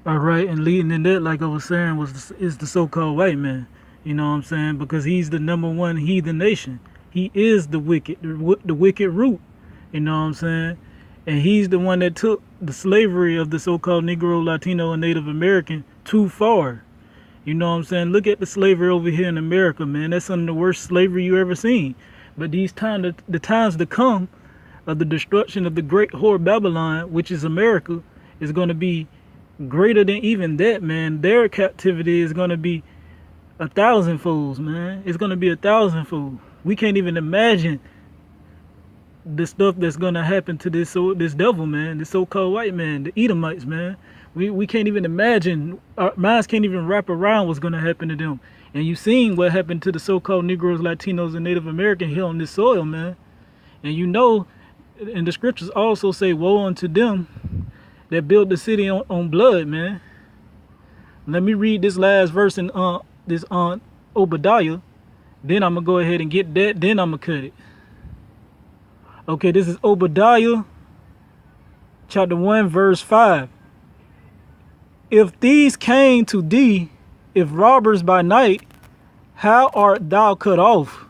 All right, and leading in that, like I was saying, is the so-called white man. You know what I'm saying? Because he's the number one heathen nation. He is the wicked root. You know what I'm saying? And he's the one that took the slavery of the so-called Negro, Latino, and Native American too far. You know what I'm saying? Look at the slavery over here in America, man. That's some of the worst slavery you ever seen. But the times to come of the destruction of the great whore Babylon, which is America, is going to be greater than even that, man. Their captivity is going to be a thousandfold, man. It's going to be a thousandfold. We can't even imagine the stuff that's going to happen to this devil, man, this so-called white man, the Edomites, man. We can't even imagine. Our minds can't even wrap around what's going to happen to them. And you've seen what happened to the so-called Negroes, Latinos, and Native Americans here on this soil, man. And you know, and the scriptures also say, woe unto them that build the city on blood, man. Let me read this last verse in this Obadiah. Then I'm gonna go ahead and get that. Then I'm gonna cut it. Okay, this is Obadiah chapter 1, verse 5. If these came to thee, if robbers by night, how art thou cut off?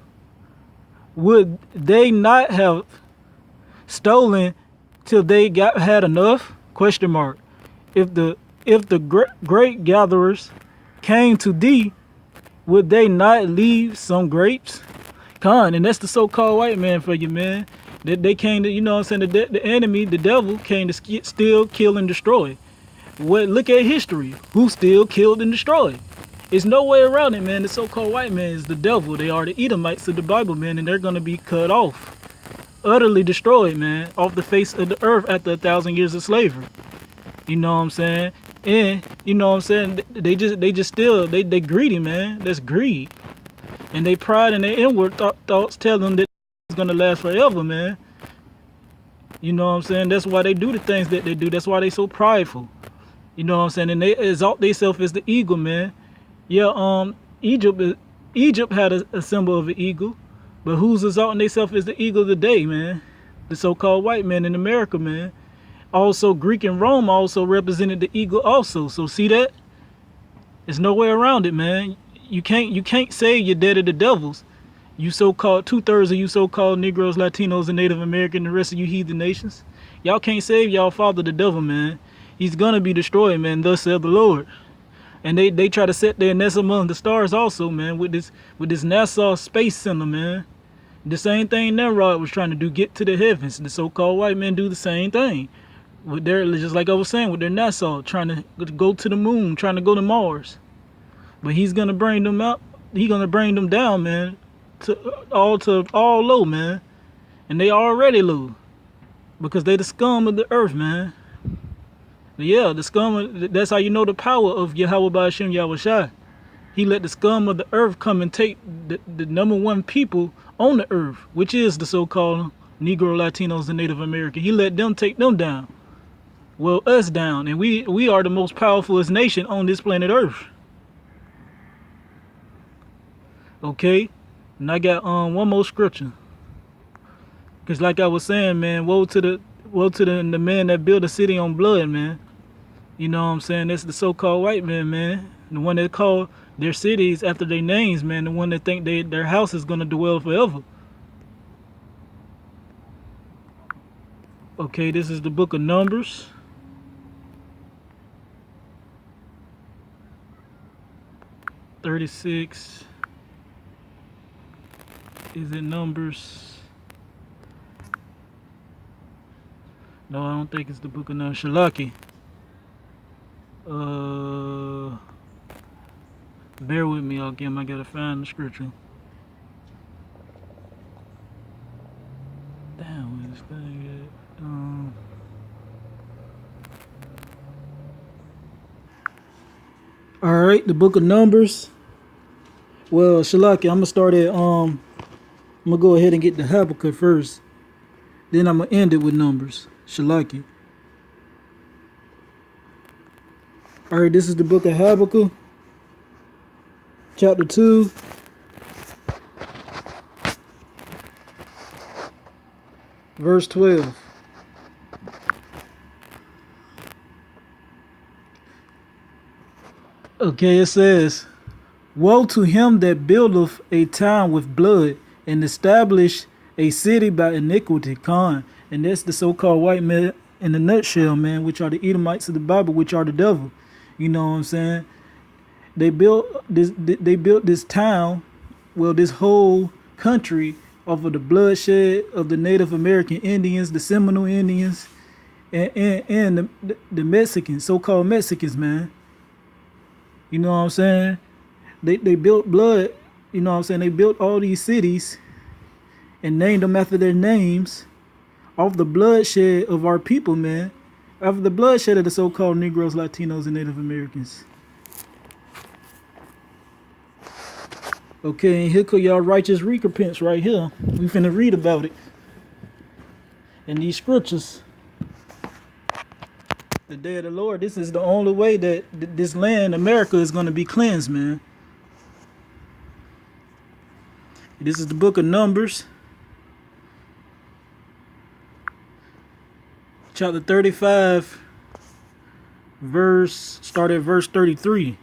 Would they not have stolen till they had enough? Question mark. If the great gatherers came to thee, would they not leave some grapes? Con, and that's the so-called white man for you, man. They came to, you know what I'm saying, the enemy, the devil, came to steal, kill, and destroy. Look at history. Who still killed and destroyed? There's no way around it, man. The so-called white man is the devil. They are the Edomites of the Bible, man, and they're going to be cut off. Utterly destroyed, man, off the face of the earth after 1,000 years of slavery. You know what I'm saying? And, you know what I'm saying, they greedy, man. That's greed. And they pride in their inward thoughts tell them that it's going to last forever, man. You know what I'm saying? That's why they do the things that they do. That's why they so prideful. You know what I'm saying? And they exalt themselves as the eagle, man. Yeah, Egypt had a symbol of an eagle. But who's exalting themselves as the eagle today, man? The so-called white man in America, man. Also, Greek and Rome also represented the eagle also. So see that? There's no way around it, man. You can't say you're dead to the devils. You so-called 2/3 of you so-called Negroes, Latinos, and Native American, the rest of you heathen nations. Y'all can't save y'all father the devil, man. He's gonna be destroyed, man. Thus saith the Lord. And they try to set their nest among the stars also, man, with this NASA space center, man. The same thing Nimrod was trying to do, get to the heavens. The so-called white men do the same thing. With their, just like I was saying, with their NASA, trying to go to the moon, trying to go to Mars. But he's gonna bring them out. He's gonna bring them down, man, to all low, man. And they already low, because they the scum of the earth, man. Yeah, the scum. That's how you know the power of Yahweh Ba'ashem Yahushai. He let the scum of the earth come and take the number one people on the earth, which is the so-called Negro, Latinos, and Native American. He let them take them down. Well, us down, and we are the most powerfulest nation on this planet Earth. Okay, and I got one more scripture. Cause like I was saying, man, woe to the man that built a city on blood, man. You know what I'm saying? That's the so-called white man, man. The one that call their cities after their names, man. The one that think their house is gonna dwell forever. Okay, this is the book of Numbers. (36). Is it Numbers? No, I don't think it's the book of Numbers. Shalaki. Bear with me, again. I gotta find the scripture. Damn, where this thing at? All right, the book of Numbers. Well, Shalaki, I'm gonna start at I'm gonna go ahead and get the Habakkuk first. Then I'm gonna end it with Numbers. Shalaki. All right, this is the book of Habakkuk, chapter 2, verse 12. Okay, it says, woe to him that buildeth a town with blood, and establish a city by iniquity. Con. And that's the so-called white man in a nutshell, man, which are the Edomites of the Bible, which are the devil. You know what I'm saying? They built this town, well, this whole country, off of the bloodshed of the Native American Indians, the Seminole Indians, and the Mexicans, so-called Mexicans, man. You know what I'm saying? They built blood, you know what I'm saying? They built all these cities and named them after their names off the bloodshed of our people, man. After the bloodshed of the so-called Negroes, Latinos, and Native Americans. Okay, and here go y'all righteous recompense right here. We finna read about it in these scriptures. The day of the Lord, this is the only way that this land, America, is going to be cleansed, man. This is the book of Numbers, chapter 35, start at verse 33.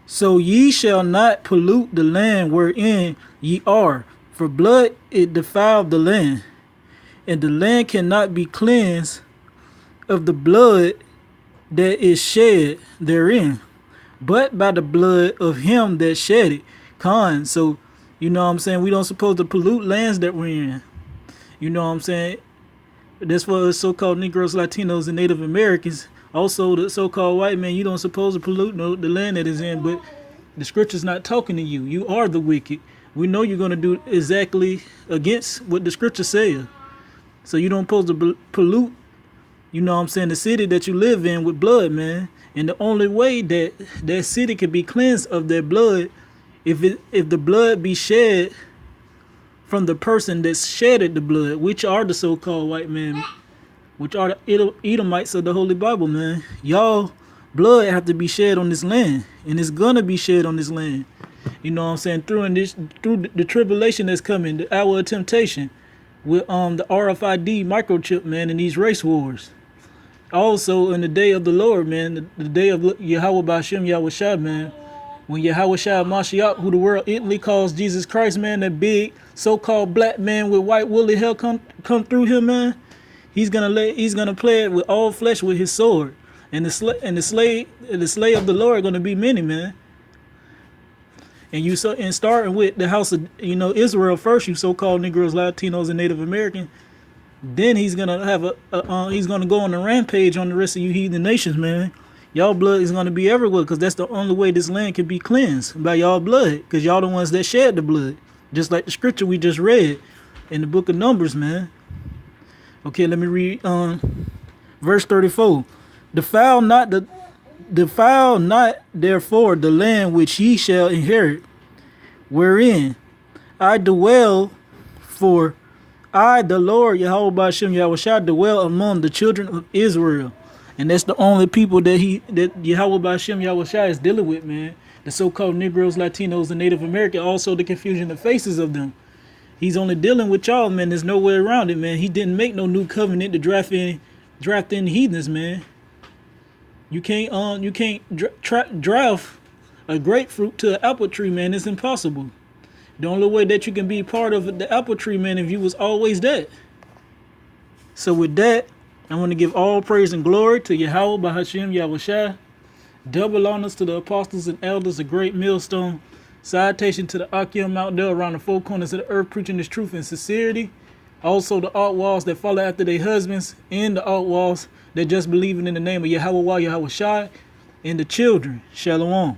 So ye shall not pollute the land wherein ye are, for blood it defiled the land, and the land cannot be cleansed of the blood that is shed therein, but by the blood of him that shed it. Con. So, you know what I'm saying, we don't supposed to pollute lands that we're in. You know what I'm saying? That's for the so-called Negroes, Latinos, and Native Americans. Also, the so-called white man, you don't supposed to pollute the land that is in, but the scripture's not talking to you. You are the wicked. We know you're going to do exactly against what the scripture says. So you don't supposed to pollute, you know what I'm saying, the city that you live in with blood, man. And the only way that that city can be cleansed of their blood, if the blood be shed from the person that shedded the blood, which are the so-called white men, which are the Edomites of the Holy Bible, man. Y'all blood have to be shed on this land, and it's gonna be shed on this land. You know what I'm saying? Through the tribulation that's coming, the hour of temptation, with the RFID microchip, man, in these race wars. Also in the day of the Lord, man, the day of Yahweh B'Hashem Yahushua, man, when Yahushua Mashiach, who the world instantly calls Jesus Christ, man, that big so-called black man with white woolly hair come through here, man. He's gonna play it with all flesh with his sword, and the slave of the Lord are gonna be many, man. And starting with the house of Israel first, you so-called Negroes, Latinos, and Native American. Then he's gonna have he's gonna go on a rampage on the rest of you heathen nations, man. Y'all blood is gonna be everywhere, because that's the only way this land can be cleansed, by y'all blood, because y'all the ones that shed the blood, just like the scripture we just read in the book of Numbers, man. Okay, let me read verse 34. Defile not therefore the land which ye shall inherit, wherein I dwell, for I, the Lord Yahweh B'Hashem Yahushua, dwell among the children of Israel. And that's the only people that Yahweh B'Hashem Yahushua is dealing with, man. The so-called Negroes, Latinos, and Native American, also the confusion of faces of them. He's only dealing with y'all, man. There's no way around it, man. He didn't make no new covenant to draft in heathens, man. You can't draft a grapefruit to an apple tree, man. It's impossible. The only way that you can be part of the apple tree, man, if you was always that. So with that, I want to give all praise and glory to Yahweh B'Hashem Yahushua. Double honors to the apostles and elders, a great millstone. Salutation to the Akim out there around the four corners of the earth, preaching this truth in sincerity. Also the outlaws that follow after their husbands, and the outlaws that just believing in the name of Yahweh Yahushua, and the children. Shalom.